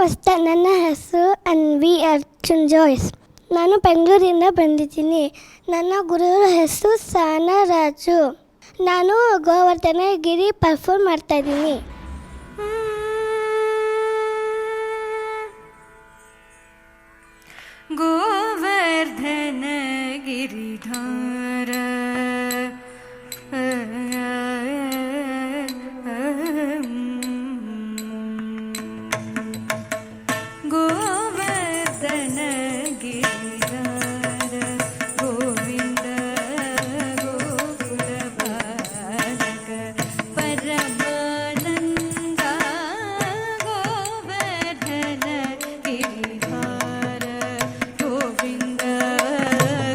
ನಮಸ್ತೆ, ನನ್ನ ಹೆಸರು ಅನ್ವಿ ಅರ್ಜುನ್ ಜೋಯ್ಸ್. ನಾನು ಬೆಂಗಳೂರಿಂದ ಬಂದಿದ್ದೀನಿ. ನನ್ನ ಗುರುಗಳ ಹೆಸರು ಸಾನಾ ರಾಜು. ನಾನು ಗೋವರ್ಧನಗಿರಿ ಪರ್ಫಾರ್ಮ್ ಮಾಡ್ತಾಯಿದ್ದೀನಿ. ಗೋವರ್ಧನ ಗಿರಿಧಾರ ಗೋವರ್ಧನ ಗಿರಿಧಾರ ಗೋವಿಂದ ಗೋಕುಲ ಬಾಲಕ ಪರಮಾನಂದ ಗೋವರ್ಧನ ಗಿರಿಧಾರ ಗೋವಿಂದ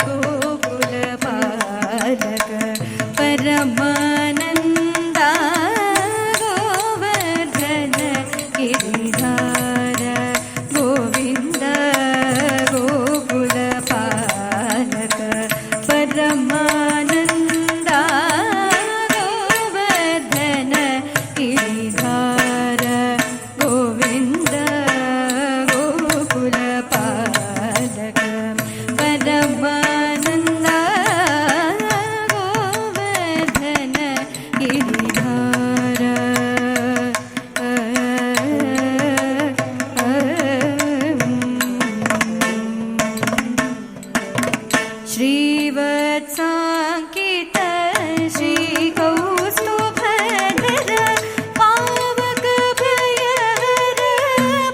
ಗೋಕುಲ ಬಾಲಕ ಪರಮಾನಂದ ಗೋವರ್ಧನ ಗಿರಿಧಾರ ಗೋವಿಂದ ಗೋಕುಲ ಪಾಲಕ ಪರಮಾನಂದ ಗೋವರ್ಧನ ಗಿರಿಧಾರ ಗೋವಿಂದ ಗೋಕುಲ ಪಾಲಕ ಪರಮಾನಂದ ಗೋವರ್ಧನ ಗಿರಿಧಾರ श्रीवत्साङ्कित श्रीकौस्तुभधर पावकभयहर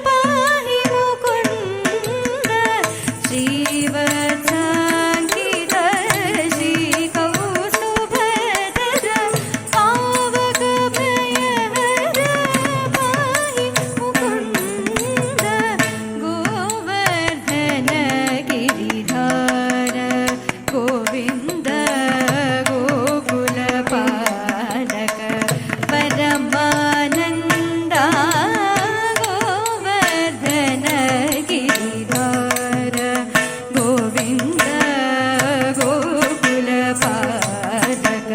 पाहि मुकुन्द श्रीवत्साङ्कित श्रीकौस्तुभधर पावकभयहर पाहि मुकुन्द गोवर्धन गिरिधार ಗೋವಿಂದ ಗೋಕುಲ ಪಾಲಕ ಪರಮಾನಂದ ಗೋವರ್ಧನ ಗಿರಿಧಾರ ಗೋವಿಂದ ಗೋಕುಲ ಪಾಲಕ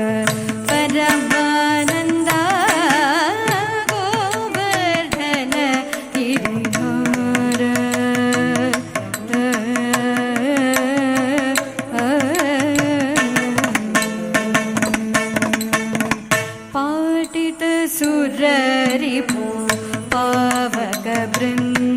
ಪರಮಾನಂದ ಗೋವರ್ಧನ ಗಿರಿಧಾರ पाटित सुररिपु पावक बृन्द